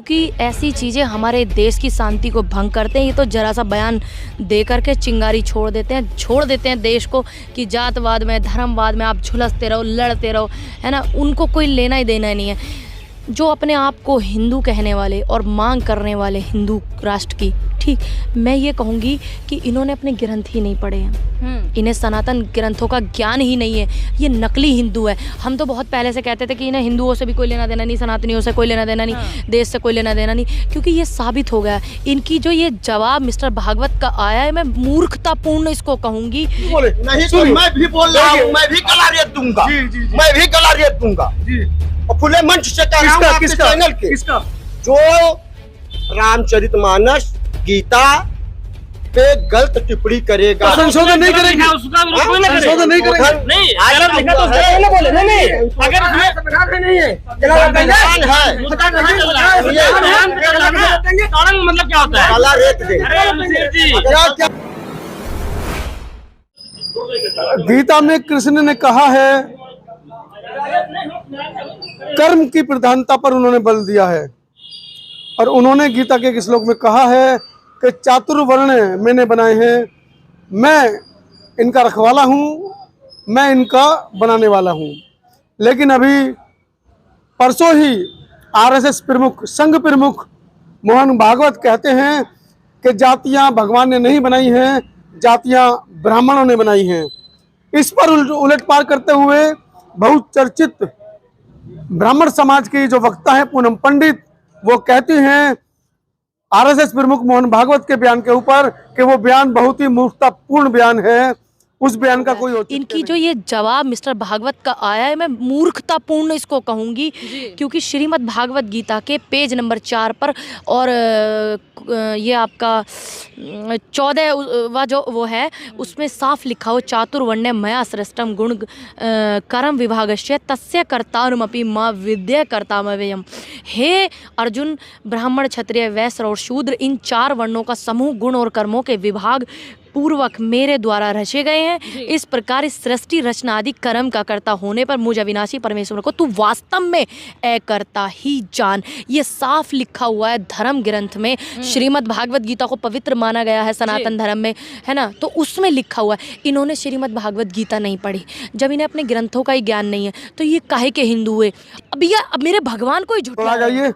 क्योंकि ऐसी चीज़ें हमारे देश की शांति को भंग करते हैं। ये तो जरा सा बयान दे करके चिंगारी छोड़ देते हैं देश को कि जातवाद में, धर्मवाद में आप झुलसते रहो, लड़ते रहो, है ना। उनको कोई लेना ही देना नहीं है। जो अपने आप को हिंदू कहने वाले और मांग करने वाले हिंदू राष्ट्र की, ठीक, मैं ये कहूँगी कि इन्होंने अपने ग्रंथ ही नहीं पढ़े हैं। इन्हें सनातन ग्रंथों का ज्ञान ही नहीं है। ये नकली हिंदू है। हम तो बहुत पहले से कहते थे कि इन्हें हिंदुओं से भी कोई लेना देना नहीं, सनातनियों से कोई लेना देना नहीं, देश से कोई लेना देना नहीं, क्योंकि ये साबित हो गया। इनकी जो ये जवाब मिस्टर भागवत का आया है, मैं मूर्खतापूर्ण इसको कहूँगी। नहीं तो मैं भी बोल रहा हूँ, मैं भी गलारियत दूंगा, मैं भी गलारियत दूंगा और खुले मंच से कह रहा हूँ आपके चैनल के, जो रामचरितमानस गीता पे गलत टिप्पणी करेगा, संशोधन नहीं करेंगे, संशोधन नहीं करेंगे। नहीं, गलत लिखा तो नहीं बोले, नहीं, अगर नहीं है, मतलब क्या होता है? काला रेत देंगे। गीता में कृष्ण ने कहा है, कर्म की प्रधानता पर उन्होंने बल दिया है, और उन्होंने गीता के एक श्लोक में कहा है कि चातुर्वर्ण मैंने बनाए हैं, मैं इनका रखवाला हूँ, मैं इनका बनाने वाला हूँ। लेकिन अभी परसों ही आरएसएस प्रमुख, संघ प्रमुख मोहन भागवत कहते हैं कि जातियाँ भगवान ने नहीं बनाई हैं, जातियाँ ब्राह्मणों ने बनाई हैं। इस पर उलटपार करते हुए बहुचर्चित ब्राह्मण समाज की जो वक्ता है पूनम पंडित, वो कहती हैं आरएसएस प्रमुख मोहन भागवत के बयान के ऊपर कि वो बयान बहुत ही मूर्खतापूर्ण बयान है, उस बयान का कोई इनकी जो ये जवाब मिस्टर भागवत का आया है, मैं मूर्खतापूर्ण इसको कहूँगी, क्योंकि श्रीमद् भागवत गीता के पेज नंबर 4 पर और ये आपका 14वां जो वो है, उसमें साफ लिखा हो, चातुर्वर्ण्य मया सृष्टम गुण कर्म विभागस्य तस्य कर्तारमपि मां विद्या कर्तामव्ययम्। हे अर्जुन, ब्राह्मण, क्षत्रिय, वैश्य और शूद्र, इन 4 वर्णों का समूह गुण और कर्मों के विभाग पूर्वक मेरे द्वारा रचे गए हैं। इस प्रकार इस सृष्टि रचना आदि कर्म का कर्ता होने पर मुझ अविनाशी परमेश्वर को तू वास्तव में करता ही जान। ये साफ लिखा हुआ है धर्म ग्रंथ में। श्रीमद् भागवत गीता को पवित्र माना गया है सनातन धर्म में, है ना, तो उसमें लिखा हुआ है। इन्होंने श्रीमद् भागवत गीता नहीं पढ़ी। जब इन्हें अपने ग्रंथों का ही ज्ञान नहीं है तो ये काहे के हिंदू हुए? अब मेरे भगवान को ही झूठा जाइए।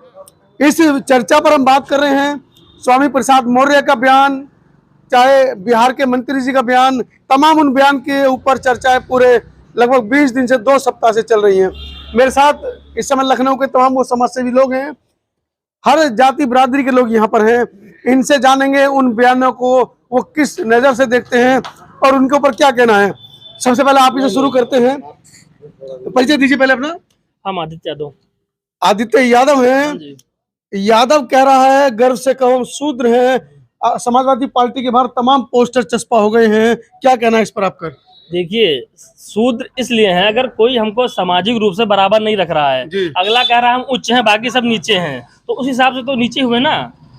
इस चर्चा पर हम बात कर रहे हैं स्वामी प्रसाद मौर्य का बयान, चाहे बिहार के मंत्री जी का बयान, तमाम उन बयान के ऊपर चर्चाएं पूरे लगभग 20 दिन से 2 सप्ताह से चल रही हैं। मेरे साथ इस समय लखनऊ के तमाम वो समाजसेवी लोग हैं, हर जाति बिरादरी के लोग यहाँ पर हैं। इनसे जानेंगे उन बयानों को वो किस नज़र से देखते हैं और उनके ऊपर क्या कहना है। सबसे पहले आप इसे शुरू करते हैं, परिचय दीजिए पहले अपना। हम आदित्य यादव। आदित्य यादव हैं। यादव कह रहा है गर्व से कहो हम शूद्र हैं। समाजवादी पार्टी के बाहर तमाम पोस्टर चस्पा हो गए हैं, क्या कहना है इस पर आपका? देखिए, शूद्र इसलिए हैं अगर कोई हमको सामाजिक रूप से बराबर नहीं रख रहा है। अगला कह रहा है हम उच्च हैं, बाकी सब नीचे हैं, तो उस हिसाब से तो नीचे हुए ना।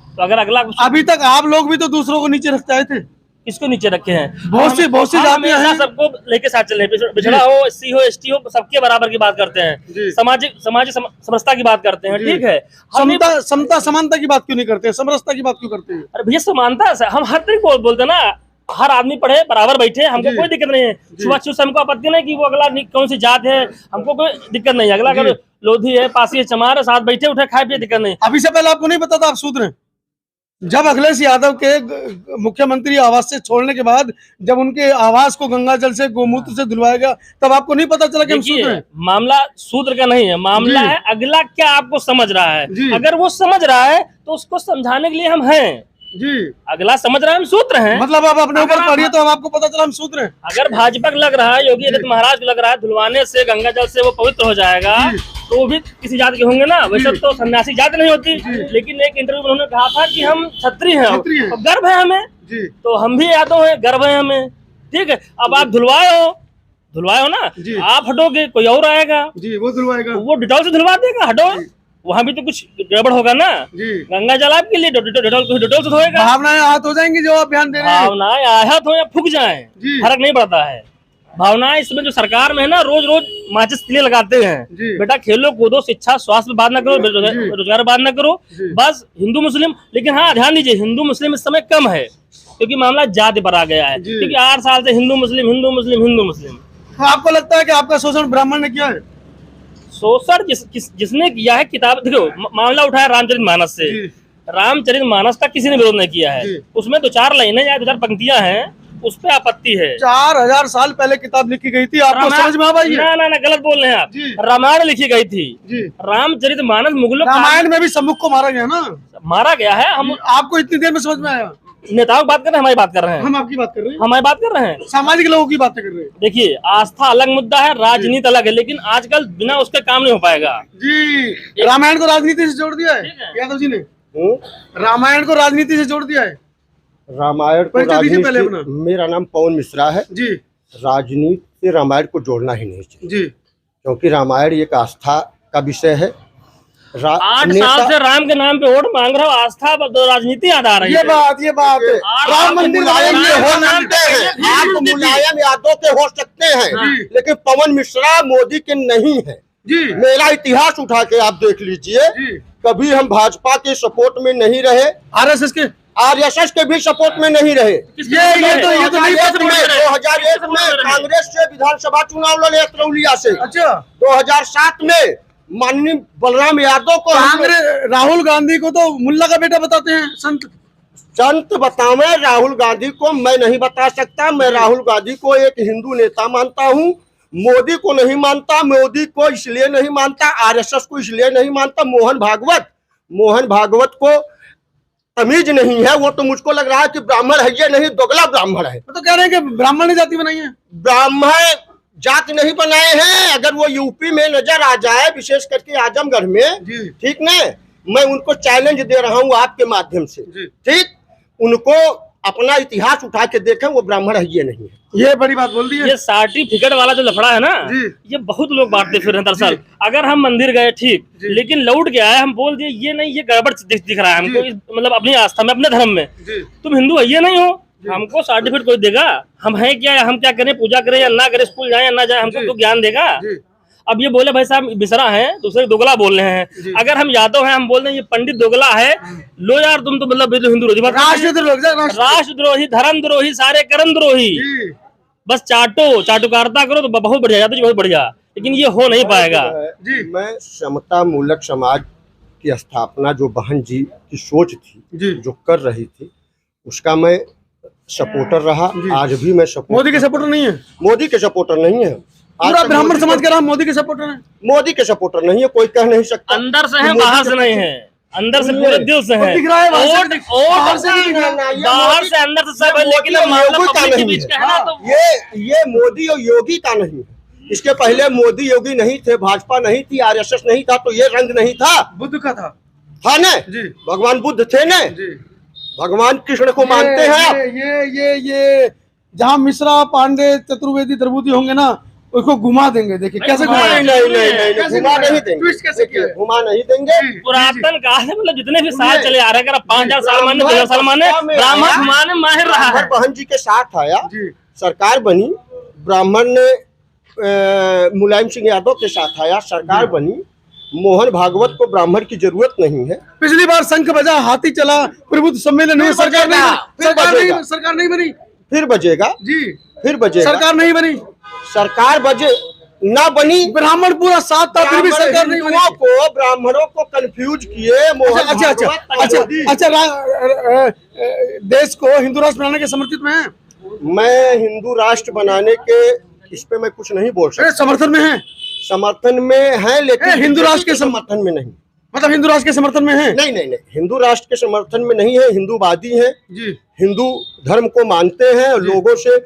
तो अगर अगला, अभी तक आप लोग भी तो दूसरों को नीचे रखते आए थे, किसको नीचे रखे हैं? बहुत सी जातियां हैं, सबको लेके साथ चल रहे हैं। पिछड़ा हो, एससी हो, एसटी हो, सबके बराबर की बात करते हैं, सामाजिक समरसता की बात करते हैं, ठीक है। समता समानता की बात क्यों नहीं करते हैं, समरसता की बात क्यों करते हैं? अरे भैया, समानता हम हर तरीके बोलते ना, हर आदमी पढ़े बराबर बैठे, हमको कोई दिक्कत नहीं है। छुआछूत से हमको आपत्ति नहीं कि वो अगला कौन सी जात है, हमको कोई दिक्कत नहीं है। अगला अगर लोधी है, पासी है, चमार है, साथ बैठे उठे खाए पिए, दिक्कत नहीं। अभी से पहले आपको नहीं पता था आप शूद्र हैं? जब अखिलेश यादव के मुख्यमंत्री आवास से छोड़ने के बाद जब उनके आवास को गंगा जल से गोमूत्र से धुलवाया गया, तब आपको नहीं पता चला कि हम शूद्र हैं? मामला शूद्र का नहीं है, मामला है अगला क्या आपको समझ रहा है। अगर वो समझ रहा है तो उसको समझाने के लिए हम हैं जी। अगला समझ रहा है हम शूद्र हैं, मतलब आप अपने ऊपर पढ़िए तो अब आपको पता चला हम शूद्र हैं। अगर भाजपा को लग रहा है, योगी आदित्य महाराज को लग रहा है धुलवाने से गंगा जल से वो पवित्र हो जाएगा, तो वो भी किसी जात के होंगे ना। वैसे तो सन्यासी जात नहीं होती, लेकिन एक इंटरव्यू में उन्होंने कहा था कि हम क्षत्रिय हैं और गर्व है हमें, तो हम भी यादव हैं, गर्व है हमें, ठीक है। अब आप धुलवाए हो ना, आप हटोगे कोई और आएगा जी, वो धुलवाएगा, वो डिटॉल से धुलवा देगा, हटो, वहाँ भी तो कुछ गड़बड़ होगा ना। गंगा जल आपके लिए डिटॉल से धोएगा। भावनाएं आहत हो जाएंगी जो आप बयान दे रहे हैं, भावनाएं आहत हो या फूक जाए, फर्क नहीं पड़ता है। भावनाएं इसमें जो सरकार में है ना, रोज रोज माचिस तिले लगाते हैं। बेटा खेलो कूदो, शिक्षा स्वास्थ्य बात ना करो, रोजगार बात ना करो, बस हिंदू मुस्लिम। लेकिन हाँ ध्यान दीजिए, हिंदू मुस्लिम इस समय कम है क्योंकि मामला जाति पर आ गया है, क्योंकि 8 साल से हिंदू मुस्लिम हिंदू मुस्लिम हिंदू मुस्लिम। आपको लगता है कि आपका शोषण ब्राह्मण ने किया है? शोषण जिसने किया है, किताब देखो, मामला उठाया रामचरितमानस से, रामचरितमानस का किसी ने विरोध नहीं किया है। उसमें 2-4 लाइनें या 2-4 पंक्तियां हैं, उस पे आपत्ति है। 4000 साल पहले किताब लिखी गई थी, आपको समझ में आ पाई? ना गलत बोल रहे हैं आप। रामायण लिखी गई थी, रामचरितमानस मुगलों। रामायण में भी सम्मुख को मारा गया ना? मारा गया है। हम आपको इतनी देर में समझ में आया? नेताओं की बात कर रहे हैं, हमारी बात कर रहे हैं। हम आपकी बात कर रहे हैं, हमारी बात कर रहे हैं, सामाजिक लोगों की बातें कर रहे हैं। देखिए आस्था अलग मुद्दा है, राजनीति अलग है, लेकिन आजकल बिना उसके काम नहीं हो पाएगा जी। रामायण को राजनीति से जोड़ दिया है यादव जी ने। रामायण को राजनीति से जोड़ दिया है। रामायण को राजनीति, मेरा नाम पवन मिश्रा है जी। राजनीति से रामायण को जोड़ना ही नहीं चाहिए जी, क्योंकि रामायण एक आस्था का विषय है। 8 साल से राम के नाम पे वोट मांग रहा हूँ, आस्था पर राजनीति याद आ रही है। ये बात राम मंदिर मुलायम ये हो सकते हैं, आप मुलायम यादव के हो सकते हैं, लेकिन पवन मिश्रा मोदी के नहीं है जी। मेरा इतिहास उठा के आप देख लीजिए, कभी हम भाजपा के सपोर्ट में नहीं रहे, आरएसएस के भी सपोर्ट में नहीं रहे। ये तो नहीं पता। 2001 में कांग्रेस से विधानसभा चुनाव लड़े अतरौलिया से। अच्छा। 2007 में माननीय बलराम यादव को, कांग्रेस राहुल गांधी को तो मुल्ला का बेटा बताते हैं, संत बतावे। राहुल गांधी को मैं नहीं बता सकता। मैं राहुल गांधी को एक हिंदू नेता मानता हूँ, मोदी को नहीं मानता। मोदी को इसलिए नहीं मानता, आरएसएस को इसलिए नहीं मानता। मोहन भागवत को तमीज नहीं है। वो तो मुझको लग रहा है कि ब्राह्मण है, ये नहीं दोगला ब्राह्मण है। तो कह रहे हैं कि ब्राह्मण ने जाति बनाई है। ब्राह्मण जाति नहीं बनाए हैं। अगर वो यूपी में नजर आ जाए, विशेष करके आजमगढ़ में, ठीक ना, मैं उनको चैलेंज दे रहा हूँ आपके माध्यम से, ठीक, उनको अपना इतिहास उठा के देखें, वो ब्राह्मण है ये नहीं है। ये बड़ी बात बोल दी है। ये सर्टिफिकेट वाला जो लफड़ा है ना, ये बहुत लोग बांटते फिर हैं। दरअसल अगर हम मंदिर गए ठीक, लेकिन लौट के आए, हम बोल दिए ये नहीं, ये गड़बड़ दिख रहा है हमको, मतलब अपनी आस्था में, अपने धर्म में, तुम हिंदू है ये नहीं हो, हमको सर्टिफिकेट कोई देगा? हम हैं क्या, हम क्या करें, पूजा करें या ना करें, स्कूल जाए या ना जाए, हमको तो ज्ञान देगा? अब ये बोले भाई साहब मिश्रा है, दूसरे दोगला बोल रहे हैं। अगर हम यादव हैं, हम बोल रहे हैं ये पंडित दोगला है, लो यार तुम तो मतलब हिंदू रोधी, राष्ट्रद्रोही, धर्मद्रोही, सारे कर्मद्रोही, बस चाटुकारिता करो तो बहुत बढ़िया, यादव जी बहुत बढ़िया, लेकिन ये हो नहीं पाएगा जी। मैं समता मूलक समाज की स्थापना जो बहन जी की सोच थी, जो कर रही थी, उसका मैं सपोर्टर रहा। आज भी मैं मोदी के सपोर्टर नहीं है। मोदी के सपोर्टर नहीं है। पूरा ब्राह्मण समाज का मोदी के सपोर्टर है। मोदी के सपोर्टर नहीं है, कोई कह नहीं सकता। अंदर से है, बाहर से नहीं है, अंदर से पूरे दिल से है। बाहर से अंदर से सब है, लेकिन ये मोदी और योगी का नहीं है। इसके पहले मोदी योगी नहीं थे, भाजपा नहीं थी, आरएसएस नहीं था, तो ये रंग नहीं था, बुद्ध का था ना? भगवान बुद्ध थे ना, भगवान कृष्ण को मानते हैं आप? ये जहाँ मिश्रा, पांडे, चतुर्वेदी, द्रविड़ होंगे ना, उसको घुमा देंगे। देखिए कैसे घुमाएंगे? नहीं, घुमा नहीं देंगे। कैसे किया? घुमा नहीं देंगे। पुरातन काल से, मतलब जितने भी साल चले आ रहे हैं, अगर 5000 साल माने, 2000 साल माने, ब्राह्मण घुमाने माहिर रहा है। बहन जी के साथ आया, सरकार बनी, ब्राह्मण ने मुलायम सिंह यादव के साथ आया, सरकार बनी। मोहन भागवत को ब्राह्मण की जरूरत नहीं है। पिछली बार शंख बजा, हाथी चला, प्रबुद्ध सम्मेलन हुआ, सरकार नहीं बनी, फिर बजेगा जी, फिर बजेगा। सरकार नहीं बनी, सरकार बजे ना बनी, ब्राह्मण पूरा साथ था, फिर भी सरकार नहीं बनी। ब्राह्मणों को कंफ्यूज किए। अच्छा, देश को हिंदू राष्ट्र बनाने के समर्थित में है। मैं हिंदू राष्ट्र बनाने के इस पे मैं कुछ नहीं बोल सकता। समर्थन में है, समर्थन में है, लेकिन हिंदू राष्ट्र के समर्थन में नहीं। मतलब हिंदू राष्ट्र के समर्थन में है? नहीं, हिंदू राष्ट्र के समर्थन में नहीं है। हिंदूवादी है जी, हिंदू धर्म को मानते हैं लोगों से,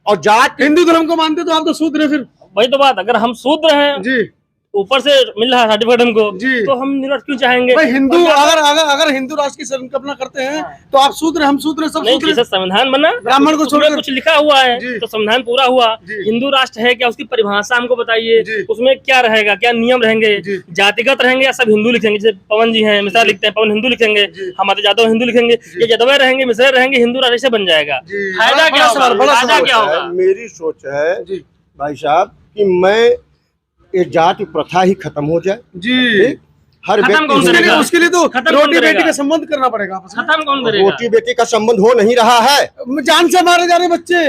और जात हिंदू धर्म को मानते तो आप तो शूद्र हैं। फिर वही तो बात, अगर हम शूद्र हैं जी, ऊपर से मिल रहा है सर्टिफिकेट हमको, तो हम निराश क्यों चाहेंगे? भाई हिंदू अगर हिंदू राष्ट्र की संकल्पना करते हैं तो आप शूद्र, हम शूद्र, सब नहीं। जैसे संविधान बना, ब्राह्मण को छोड़कर कुछ लिखा हुआ है तो संविधान पूरा हुआ। हिंदू राष्ट्र है क्या, उसकी परिभाषा हमको बताइए, उसमें क्या रहेगा, क्या नियम रहेंगे, जातिगत रहेंगे या सब हिंदू लिखेंगे? जैसे पवन जी हैं, मिश्रा लिखते हैं, पवन हिंदू लिखेंगे, हमारे यादव हिंदू लिखेंगे, ये यादव रहेंगे, मिश्रा रहेंगे, हिंदू राष्ट्र से बन जाएगा। फायदा क्या होगा? मेरी सोच है भाई साहब कि मैं ये जाति प्रथा ही खत्म हो जाए। जी ठीक? हर खत्म कौन व्यक्ति करेगा? उसके लिए तो खत्म कौन रोटी करेगा? बेटी का संबंध करना पड़ेगा आपस में। खत्म कौन करेगा? रोटी बेटी का संबंध हो नहीं रहा है। जान से मारे जा रहे बच्चे,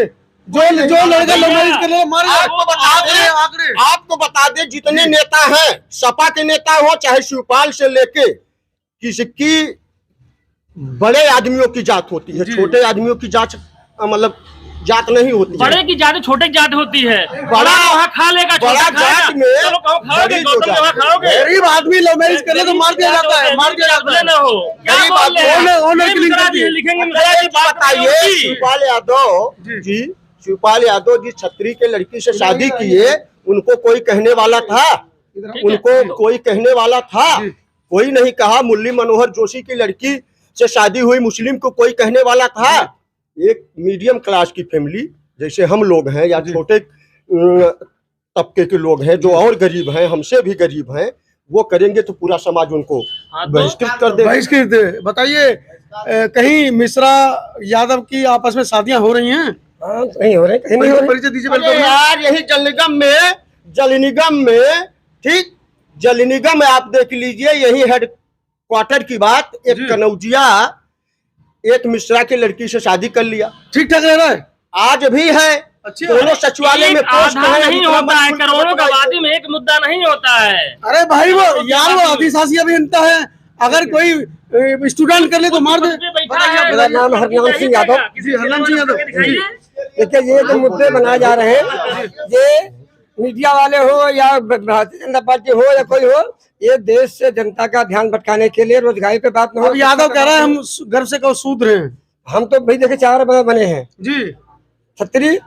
जो लड़का लव मैरिज कर ले मारे जा आपको बता दें, आंकड़े। आपको बता दें जितने नेता हैं, सपा के नेता हो चाहे शिवपाल से लेके किसकी बड़े आदमियों की जात होती है, छोटे आदमियों की जात मतलब जात नहीं होती है। बड़े की जात छोटे की जात होती है। बड़ा वहाँ खा लेगा, बड़ा छोटा खाएगा। जात में चलो कहो खाओगे, गरीब गौतम हो वहाँ जाता है। खाओगे। गरीब आदमी लव मैरिज कर ले तो मार दिया जाता है, मार दिया जाता है। ना हो क्या गरीब बोल रहे आदमी हैं? होने ये की लिंक मिश्रा करती जी है। लिखेंगे, मिश्रा जी बात बताइए बताइए। शिवपाल यादव जी, शिवपाल यादव जी छत्री के लड़की से शादी किए, उनको कोई कहने वाला था? उनको कोई कहने वाला था? कोई नहीं कहा। मुरली मनोहर जोशी की लड़की से शादी हुई मुस्लिम को कोई कहने वाला था? एक मीडियम क्लास की फैमिली जैसे हम लोग हैं या छोटे तबके के लोग हैं जो और गरीब हैं, हमसे भी गरीब हैं, वो करेंगे तो पूरा समाज उनको हाँ, तो बहिष्कृत कर देगा। बहिष्कृत। बताइए कहीं मिश्रा यादव की आपस में शादियां हो रही हैं? हाँ, कहीं हो रहे कहीं नहीं हो रहे। परिचय दीजिए अरे पहले। यार यही जल निगम में ठीक, जल निगम में आप देख लीजिए, यही हेड क्वार्टर की बात। एक कनौजिया एक मिश्रा की लड़की से शादी कर लिया, ठीक ठाक रह रहा है। आज भी है। अच्छी दोनों सचिवालय में एक पोस्ट आधा है, नहीं इतना होता है, मत करोड़ों का बताइए। आबादी में एक मुद्दा नहीं होता है। अरे भाई वो यार वो आदिवासी अभियंता है, अगर कोई स्टूडेंट कर ले तो मार दे। मेरा नाम हरनाम सिंह यादव। जी, हरनाम सिंह यादव। देखिए ये जो मुद्दे बनाए जा रहे हैं, ये मीडिया वाले हो या भारतीय जनता पार्टी हो या कोई हो, ये देश से जनता का ध्यान भटकाने के लिए रोजगारी पे बात न हो। अब यादव कह रहा है हम गर्व से कहो शूद्र हैं। हम तो भाई देखिए 4 बने हैं, जी क्षत्रिय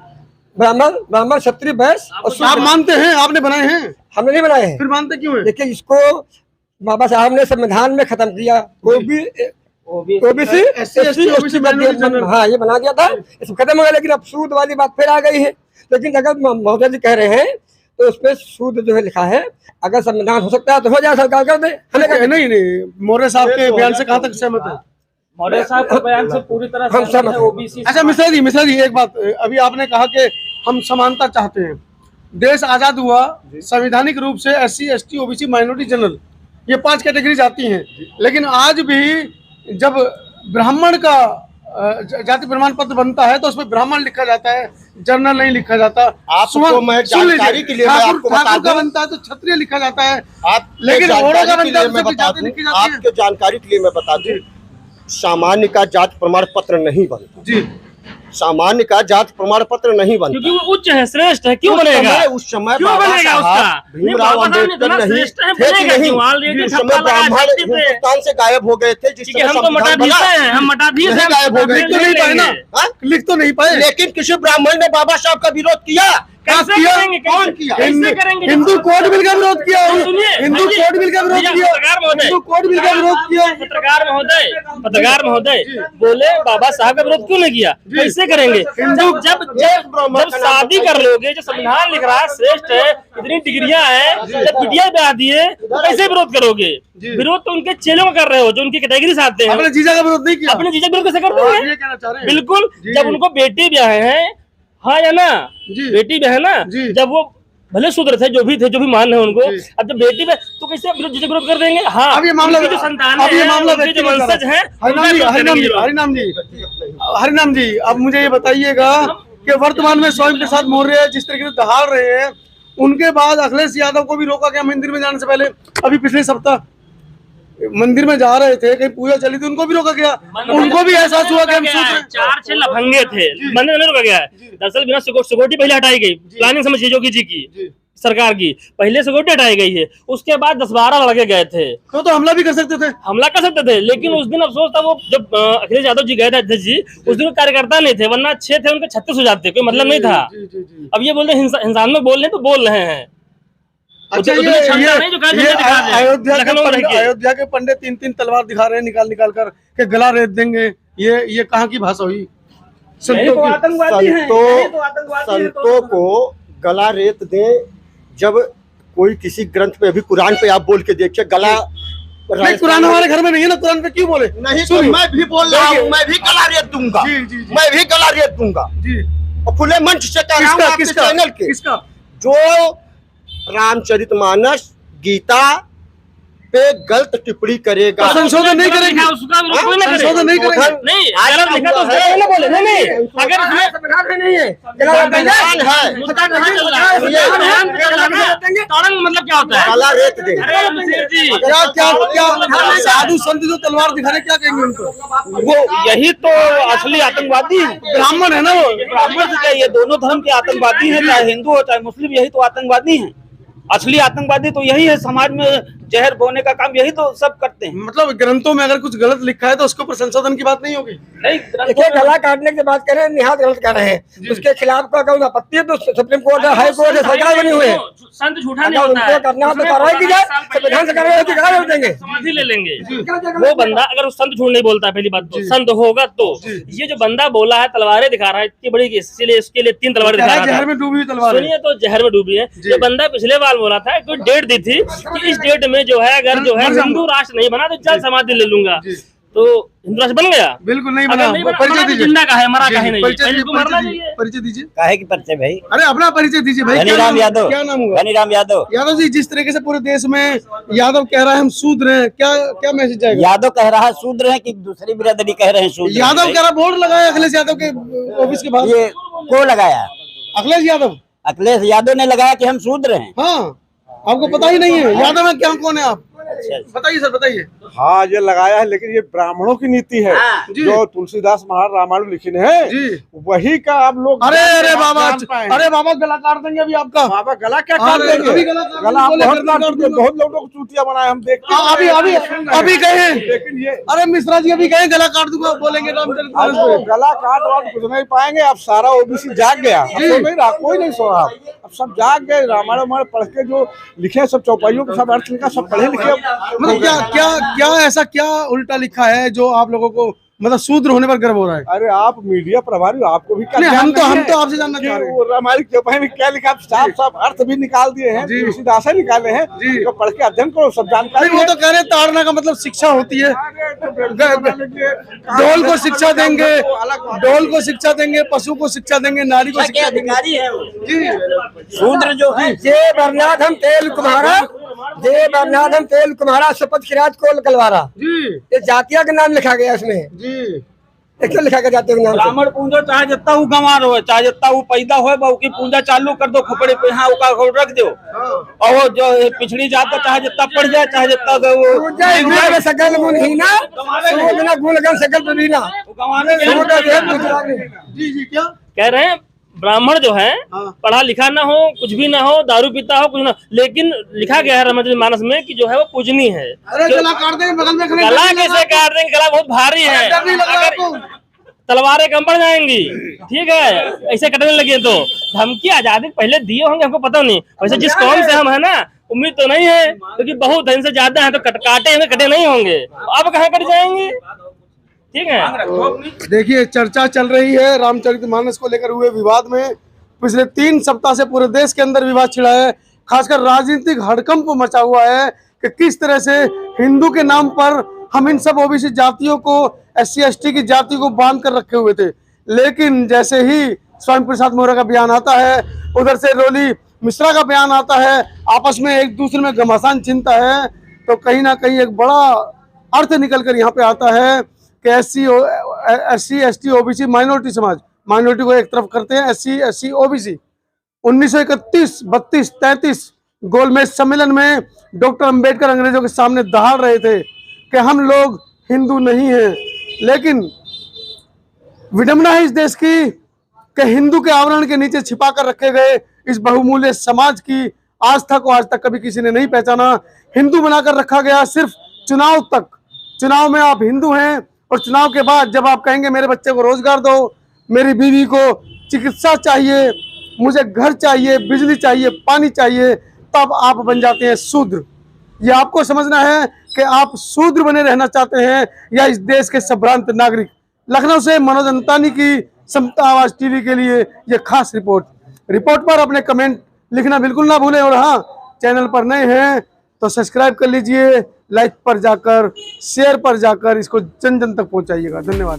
ब्राह्मण क्षत्रिय वैश्य और आप मानते हैं, आपने बनाए हैं, हमने नहीं बनाए हैं। फिर मानते क्यों हैं? देखिए इसको बाबा साहब ने संविधान में खत्म किया, ओबीसी SC/ST हाँ ये बना दिया था, इसमें खत्म हो गया। लेकिन अब सूद वाली बात फिर आ गई है। लेकिन अगर महोदय जी कह रहे हैं तो उसपे सूद जो है लिखा है, अगर संविधान हो सकता है तो हो जाए, सरकार कर दे। नहीं मौर्य साहब के बयान से कहाँ तक सहमत है? मौर्य साहब के बयान से पूरी तरह हम सहमत हैं। ओबीसी। अच्छा मिश्रा जी एक बात, अभी आपने कहा कि हम समानता चाहते हैं। देश आजाद हुआ, संवैधानिक रूप से SC/ST OBC माइनॉरिटी जनरल ये 5 कैटेगरीज आती हैं, लेकिन आज भी जब ब्राह्मण का जाति प्रमाण पत्र बनता है तो उसमें ब्राह्मण लिखा जाता है, जनरल नहीं लिखा जाता। आपको मैं जानकारी के लिए मैं आपको बता ठाकुर का दूं, बनता है तो क्षत्रिय लिखा जाता है, आप लेकिन औरों का जानकारी के बनता लिए है मैं तो बता जाति दूं, लिखी जाती है। आपके जानकारी के लिए मैं बता दूं, सामान्य का जाति प्रमाण पत्र नहीं बनता। जी सामान्य का जाति प्रमाण पत्र नहीं बनता। क्योंकि वो उच्च है, श्रेष्ठ है, क्यों बनेगा? उस समय क्यों बाबा बनेगा साहब उसका? भीमराव बाबा साहब ने अम्बेडकर इतना नहीं श्रेष्ठ है, थे कि बनेगा नहीं। क्यों? ऑलरेडी उस धक्का समय लगा ब्राह्मण धरती पे। हिंदुस्तान से गायब हो गए थे, जिस क्योंकि समय हम तो संविधान मठाधीश बना हैं, हम मठाधीश नहीं हैं, गायब हो गए, हम तो नहीं पाए ना, हाँ? लिख तो नहीं पाए। लेकिन किसी ब्राह्मण ने बाबा साहब का विरोध किया? कैसे किया? करेंगे? कौन किया? कैसे करेंगे? हिंदू कोड बिल का विरोध किया, सुनिए, हिंदू भैया, कोड बिल का विरोध भैया, किया, पत्रकार महोदय, हिंदू कोड बिल का विरोध किया। पत्रकार महोदय बोले बाबा साहब का विरोध क्यों नहीं किया? कैसे करेंगे? जब शादी कर लोगे, जो संविधान लिख रहा है श्रेष्ठ है, इतनी डिग्रियां हैं, जब पीटीआई पे आती है तो कैसे विरोध करोगे? विरोध तो उनके चेलों का कर रहे हो जो उनकी कैटेगरी से आते हैं। अपने जीजा का विरोध नहीं किया। अपने जीजा विरोध कैसे करते आप हैं? ये कहना चाह रहे हैं? बिल्कुल, जी। जब उनको बेटी ब्याह है, हाँ या ना? जी। बेटी ब्याह है ना, जी। जब वो भले शूद्र थे, जो भी मान है उनको, अब जब बेटी पे तो कैसे विरोध कर देंगे? हाँ, अब ये मामला उनकी जो संतान अब ये है, मामला उनके जो वंशज है, हरिनाम जी अब मुझे ये बताइएगा कि वर्तमान में स्वयं प्रसाद मौर्य जिस तरीके से दहाड़ रहे हैं, उनके बाद अखिलेश यादव को भी रोका गया मंदिर में जाने से पहले। अभी पिछले सप्ताह मंदिर में जा रहे थे, कहीं पूजा चली थी, उनको भी रोका गया। उनको भी एहसास हुआ कि हम सूत्र हैं। 4-6 लफंगे थे, मंदिर में रोका गया है। दरअसल बिना सिक्योरिटी पहले हटाई गई, प्लानिंग समझिए योगी जी की सरकार की, पहले सिक्योरिटी हटाई गई है, उसके बाद 10-12 लड़के गए थे। तो हमला भी कर सकते थे, हमला कर सकते थे, लेकिन उस दिन अफसोस था, वो जब अखिलेश यादव जी गए थे अध्यक्ष जी, उस दिन कार्यकर्ता नहीं थे, वरना 6 थे, उनके 36 हो जाते, कोई मतलब नहीं था। अब ये बोलते इंसान में बोल रहे हैं तो बोल रहे हैं। अच्छा उतनी क्षमता नहीं जो ये लखनऊ रह के। अयोध्या के पंडित 3-3 तलवार दिखा रहे हैं निकाल कर के गला रेत देंगे, ये कहाँ की भाषा हुई? संतों को गला रेत दें, जब कोई किसी ग्रंथ पे, अभी कुरान पे आप बोल के देखिए, गला कुरान हमारे घर में नहीं है ना, कुरान पे क्यों बोले? नहीं तो मैं भी बोल रहा हूँ, मैं भी गला रेत दूंगा, जी। मैं भी गला रेत दूंगा। जी और खुले मंच से कह रहा हूँ आपके चैनल के, जो रामचरितमानस गीता पे गलत टिप्पणी करेगा, संशोधन नहीं करेंगे, उसका कोई ना करे। संशोधन नहीं करेंगे। नहीं, गलत लिखा तो उसको ना बोले। नहीं, अगर उसमें नहीं है तारंग मतलब क्या होता है? काला रेत दे। अरे मिसिर जी, क्या क्या क्या साधु संत जो तलवार दिखा रहे, क्या कहेंगे उनको? वो यही तो असली आतंकवादी है। ब्राह्मण है ना वो, ब्राह्मण से क्या, ये दोनों धर्म के आतंकवादी हैं, चाहे हिंदू हो चाहे मुस्लिम, यही तो आतंकवादी हैं। असली आतंकवादी तो यही है, समाज में जहर बोने का काम यही तो सब करते हैं। मतलब ग्रंथों में अगर कुछ गलत लिखा है तो उसके ऊपर संशोधन की बात नहीं होगी। नहीं, देखिए, गला काटने की बात करें, निहायत गलत कर रहे हैं। उसके खिलाफ का कोई आपत्ति है तो सुप्रीम कोर्ट है, हाई कोर्ट है, सरकार बनी हुई है। संत झूठा नहीं अगर होता है। उनको करना हो तो कार्रवाई की जाए, संविधान से कार्रवाई की कार्रवाई देंगे। समाधि ले लेंगे। वो बंदा अगर उस संत झूठ नहीं बोलता है, पहली बात तो संत होगा तो। ये जो बंदा बोला है तलवारें दिखा रहा है इतनी बड़ी, इसलिए इसके लिए 3 तलवारें दिखा रहा जहर था। में डूबी हुई तलवार है। सुनिए, तो जहर में डूबी है। ये बंदा पिछले बार बोला था, कोई डेट दी थी कि इस डेट में जो है, अगर जो है हिंदू राष्ट्र नहीं बना तो जल समाधि ले लूंगा। तो हिंदू राष्ट्र बन गया? बिल्कुल नहीं अगर बना। नहीं बना, परिचय दीजिए, जिंदा का है, मरा का है नहीं। परिचय पहले इसको मरना दीजिए, चाहिए। परिचय दीजिए। काहे की परिचय भाई? अरे अपना परिचय दीजिए भाई। घनीराम यादव। क्या नाम हुआ? घनीराम यादव। यादव जी, जिस तरीके से पूरे देश में यादव कह रहा है हम शूद्र हैं, क्या क्या मैसेज जाएगा? यादव कह रहा है शूद्र है कि दूसरी बिरादरी कह रहे हैं शूद्र? यादव कह रहा, बोर्ड लगाया अखिलेश यादव के ऑफिस के बाहर। ये को लगाया? अखिलेश यादव। अखिलेश यादव ने लगाया कि हम शूद्र हैं। हाँ, आपको पता ही नहीं है यादव है क्या, कौन है आप? अच्छा। बताइए सर, बताइए। हाँ, ये लगाया है, लेकिन ये ब्राह्मणों की नीति है। जी। जो तुलसीदास महाराज रामायण लिखे हैं जी, वही का आप लोग अरे अरे बाबा, जान पाए हैं। अरे बाबा गला काट देंगे अभी आपका। बाबा गला क्या काट अरे, देंगे? अभी गला काट गला आप बोले, बहुत गला काट काट देंगे, दूंगा। बहुत लोगों को चूतिया बनाए हम देखते हैं। अभी अभी अभी गए, लेकिन ये अरे मिश्रा जी अभी गए, गला काट दूंगा बोलेंगे रामचरितमानस अरे पे। गला काट वाट कुछ नहीं पाएंगे। अब सारा ओबीसी जाग गया, अब तो नहीं रहा, कोई नहीं सो रहा। अब सब जाग गए, रामायण वामायण पढ़ के जो लिखे सब चौपाइयों के सब अर्थ लिखा, सब पढ़े लिखे। मतलब क्या क्या क्या ऐसा क्या उल्टा लिखा है जो आप लोगों को मतलब शूद्र होने पर गर्व हो रहा है? अरे आप मीडिया प्रभारी हो, आपको भी क्या नहीं, ज्ञान हम नहीं है? तो आपसे जानना चाह रहे हैं। वो रामायण के चौपाई में क्या लिखा, आप साफ साफ अर्थ भी निकाल दिए हैं, जी। तुलसीदास से निकाले हैं। जी। तो पढ़ के अध्ययन करो, सब जानकारी नहीं, वो तो कह रहे हैं ताड़ना का मतलब शिक्षा होती है। ढोल को शिक्षा देंगे, ढोल को शिक्षा देंगे, पशु को शिक्षा देंगे, नारी को शिक्षा देंगे। अधिकारी है वो जी, शूद्र जो है। जय बरनाथ हम तेल कुम्हारा, जय बरनाथ हम तेल कुम्हारा, शपथ खिराज कोल कलवारा। जी, ये जातिया का नाम लिखा गया इसमें। जी। ये क्यों लिखा गया जातिया के नाम से? ब्राह्मण पूंजो चाहे जितना वो गंवार हो, चाहे जितना वो पैदा हो, बहू की पूंजा चालू कर दो, खोपड़े पे यहाँ उका रख दो। और वो जो पिछड़ी जात का चाहे जितना पड़ जाए, चाहे जितना वो जय गुण सकल गुण हीना, सोचना गुण गण सकल प्रवीणा। जी जी, क्या कह रहे हैं ब्राह्मण जो है पढ़ा लिखा ना हो, कुछ भी ना हो, दारू पीता हो, कुछ ना, लेकिन लिखा गया है रामचरितमानस में कि जो है वो पूजनीय है। अरे गला काट देंगे, बगल में खड़े गला कैसे काट देंगे? गला बहुत भारी है, डर नहीं लग रहा अगर आपको? तलवारें कम पड़ जाएंगी। ठीक है, ऐसे कटने लगे तो धमकी आजादी पहले दिए होंगे, हमको पता नहीं। वैसे जिस कौम से हम है ना, उम्मीद तो नहीं है, क्योंकि बहुत दिन से ज्यादा है तो काटे होंगे, कटे नहीं होंगे। अब कहाँ कट जाएंगे? ठीक है, देखिए, चर्चा चल रही है रामचरितमानस को लेकर हुए विवाद में। पिछले 3 सप्ताह से पूरे देश के अंदर विवाद छिड़ा है, खासकर राजनीतिक हड़कंप मचा हुआ है कि किस तरह से हिंदू के नाम पर हम इन सब ओबीसी जातियों को, SC ST की जाति को बांध कर रखे हुए थे। लेकिन जैसे ही स्वामी प्रसाद मौर्य का बयान आता है, उधर से रोली मिश्रा का बयान आता है, आपस में एक दूसरे में घमासान चिंता है, तो कहीं ना कहीं एक बड़ा अर्थ निकल कर यहाँ पे आता है कि SC ST OBC माइनॉरिटी समाज, माइनॉरिटी को एक तरफ करते हैं, SC SC OBC। 1931, 32, 33 गोलमेज सम्मेलन में डॉक्टर अंबेडकर अंग्रेजों के सामने दहाड़ रहे थे कि हम लोग हिंदू नहीं हैं। लेकिन विडंबना है इस देश की कि हिंदू के आवरण के नीचे छिपा कर रखे गए इस बहुमूल्य समाज की आस्था को आज तक कभी किसी ने नहीं पहचाना। हिंदू बनाकर रखा गया सिर्फ चुनाव तक। चुनाव में आप हिंदू हैं और चुनाव के बाद जब आप कहेंगे मेरे बच्चे को रोजगार दो, मेरी बीवी को चिकित्सा चाहिए, मुझे घर चाहिए, बिजली चाहिए, पानी चाहिए, तब आप बन जाते हैं शूद्र। ये आपको समझना है कि आप शूद्र बने रहना चाहते हैं या इस देश के संभ्रांत नागरिक। लखनऊ से मनोज अंतानी की समता आवाज टीवी के लिए ये खास रिपोर्ट पर अपने कमेंट लिखना बिल्कुल ना भूलें। और हाँ, चैनल पर नए हैं तो सब्सक्राइब कर लीजिए, लाइक पर जाकर, शेयर पर जाकर इसको जन जन तक पहुंचाइएगा। धन्यवाद।